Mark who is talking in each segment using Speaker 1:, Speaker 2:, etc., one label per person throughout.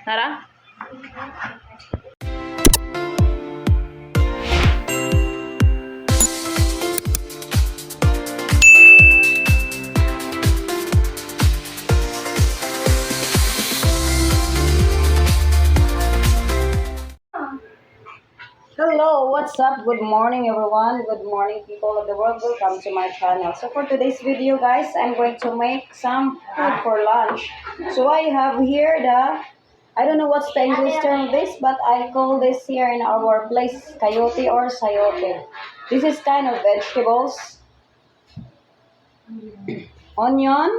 Speaker 1: Nara?
Speaker 2: Hello, what's up? Good morning everyone. Good morning people of the world. Welcome to my channel. So for today's video guys, I'm going to make some food for lunch. So I have here I don't know what's the English term of this, but I call this here in our place coyote or sayote. This is kind of vegetables. Onion.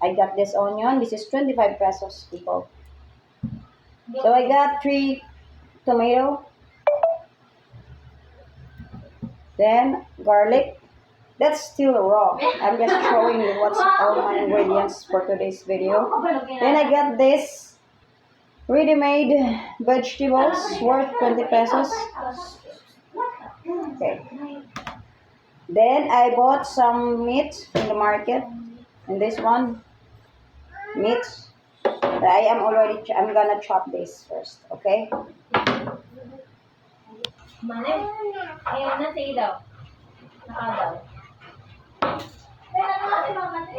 Speaker 2: I got this onion. This is 25 pesos people. So I got 3 tomato. Then garlic. That's still raw. I'm just showing you what's all my ingredients for today's video. Then I got this ready-made vegetables worth 20 pesos. Okay. Then I bought some meat in the market. And this one, meat. I'm gonna chop this first. Okay.
Speaker 3: Manem, ayun na sige daw. Nakadaw. Pero ano kasi mga mati?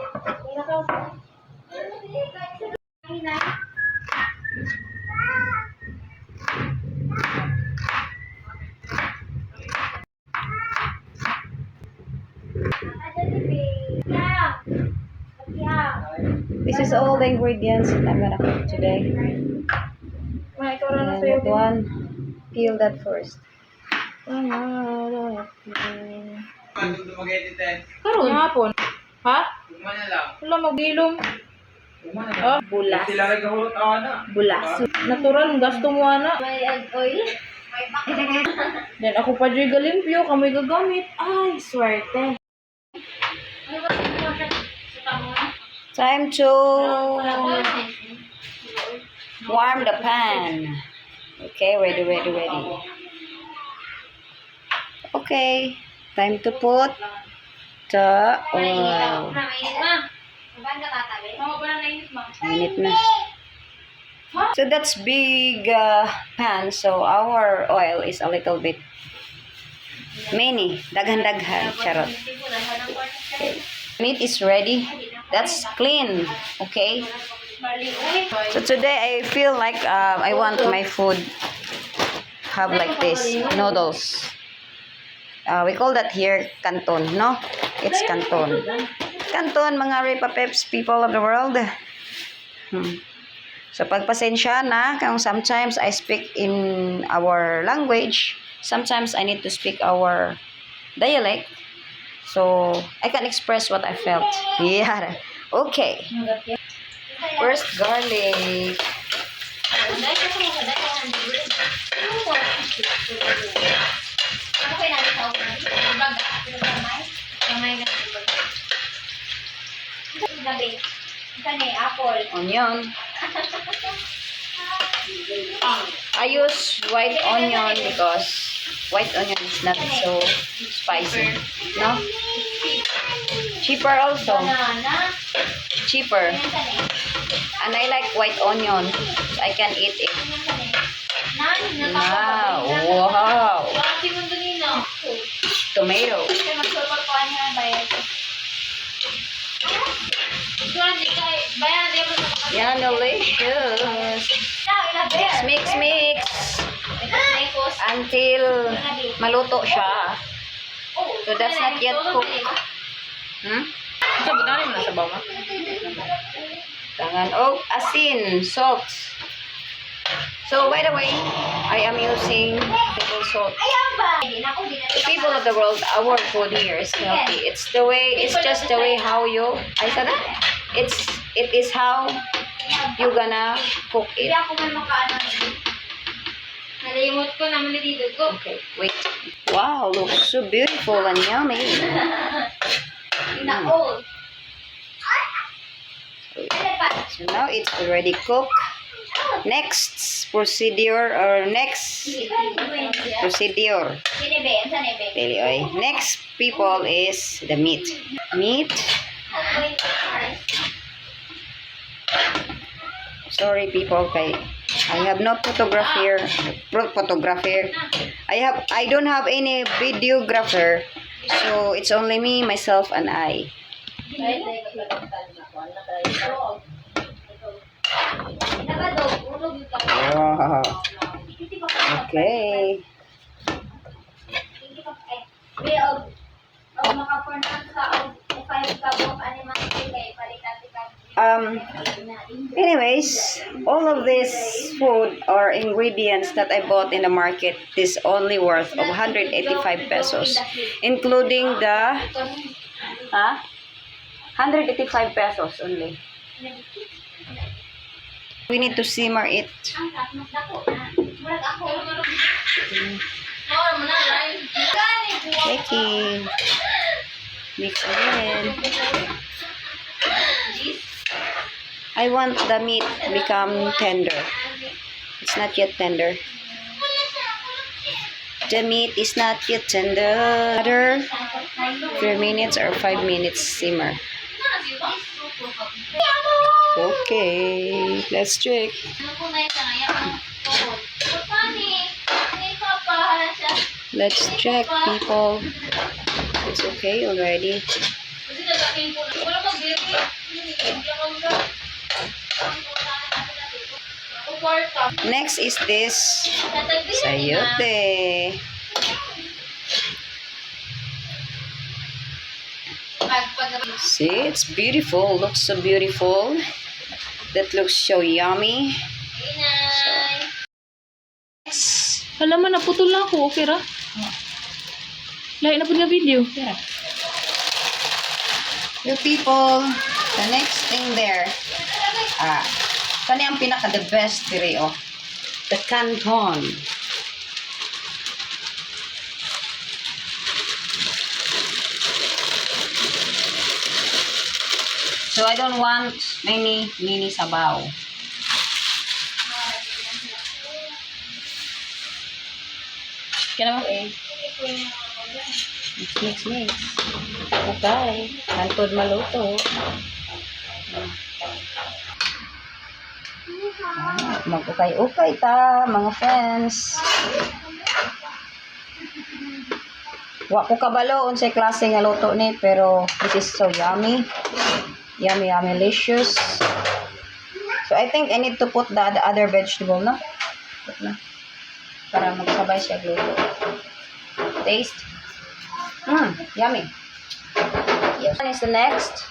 Speaker 2: This is all the ingredients that I'm gonna cook today. And that one, peel that first.
Speaker 1: Karon hapon. Ha? Wala magbilom. Oh, bulas. Bulas. Natural, gasto mo ana.
Speaker 3: May oil.
Speaker 1: Then ako pa dyan galimpyo, kamoy gagamit. Ay, swerte.
Speaker 2: Time to warm the pan. Okay, ready. Okay, time to put the oil. Init na. So that's big pan. So our oil is a little bit many. Daghan-daghan. Charot. Okay. Meat is ready. That's clean. Okay. So today I feel like I want my food have like this noodles. We call that here canton, no? It's canton. Canton, mga Repa Peps, people of the world. So pagpasensya na, kung sometimes I speak in our language, sometimes I need to speak our dialect, so I can express what I felt. Yeah. Okay. First, garlic. Onion. I use white onion because white onion is not so spicy. No? Cheaper also. Cheaper. And I like white onion. I can eat it. Wow. Tomato. Yeah, delicious. Mix. Until maluto siya. So that's not yet cooked.
Speaker 1: Sabot na rin mo na sa bama.
Speaker 2: Tangan. Oh, asin, salt. So by the way, I am using table salt. People of the world, our food here is healthy. It's just the way how you, it is how you gonna cook it. Okay, wait. Wow, looks so beautiful and yummy. So now it's already cooked. Next procedure. Next people is the meat. Sorry people, kay I have no photographer. I don't have any videographer. So it's only me, myself, and I. Wow. Okay. Anyways, all of this food or ingredients that I bought in the market is only worth of 185 pesos, including the 185 pesos only. We need to simmer it. Becky, mix again. I want the meat become tender. It's not yet tender. The meat is not yet tender. Another 3 minutes or 5 minutes simmer. Okay, let's check. Let's check, people. It's okay already. Next is this sayote. See, it's beautiful. Looks so beautiful. That looks so yummy.
Speaker 1: Hala man, naputol na ako. Okay ra? Lahat na po niya video.
Speaker 2: You people, the next thing there. Kani ang pinaka the best dire oh. The canton. So I don't want many sabaw.
Speaker 1: Kaya naman.
Speaker 2: Mix. Okay. Canton maluto. Mag-ukay-ukay ta, mga friends. Wa ko kabalo unsay klase nga luto ni, pero this is so yummy. Yummy, delicious. So I think I need to put the other vegetable, no? Put na. Para magsabay siya luto. Taste. Yummy. Yes. One is the next.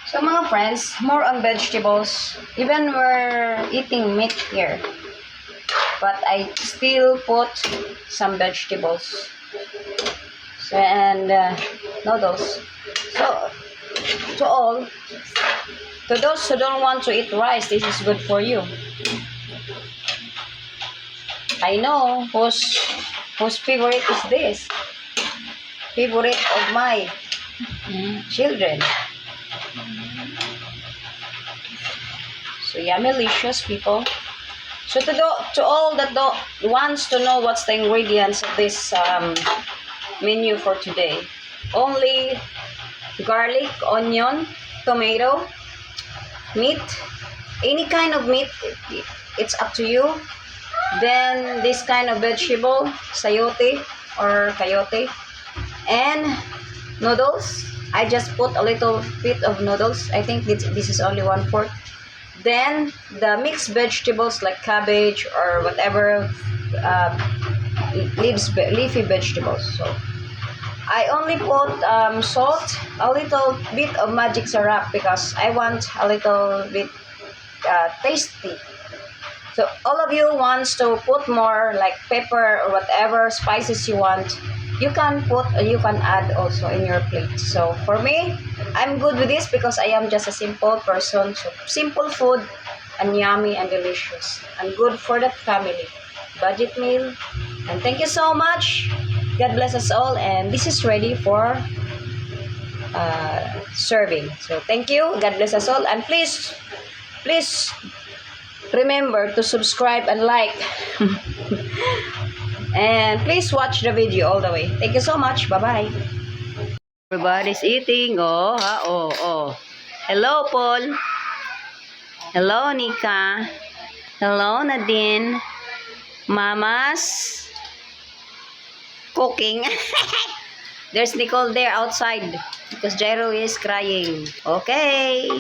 Speaker 2: So mga friends, more on vegetables. Even we're eating meat here, but I still put some vegetables and noodles. So to those who don't want to eat rice, this is good for you. I know whose favorite is this. Favorite of my children. So yummy, delicious, people. So to all that wants to know what's the ingredients of this menu for today, only garlic, onion, tomato, meat, any kind of meat, it's up to you. Then this kind of vegetable, sayote or kayote, and noodles. I just put a little bit of noodles. I think this is only 1/4. Then the mixed vegetables like cabbage or whatever leafy vegetables. So I only put salt, a little bit of magic syrup because I want a little bit tasty. So all of you wants to put more like pepper or whatever spices you want. You can add also in your plate. So for me, I'm good with this because I am just a simple person. So simple food and yummy and delicious and good for the family. Budget meal. And thank you so much. God bless us all. And this is ready for serving. So thank you. God bless us all. And please remember to subscribe and like. And please watch the video all the way. Thank you so much. Bye-bye. Everybody's eating. Oh, ha? Oh, oh. Hello, Paul. Hello, Nika. Hello, Nadine. Mama's cooking. There's Nicole there outside because Jairo is crying. Okay.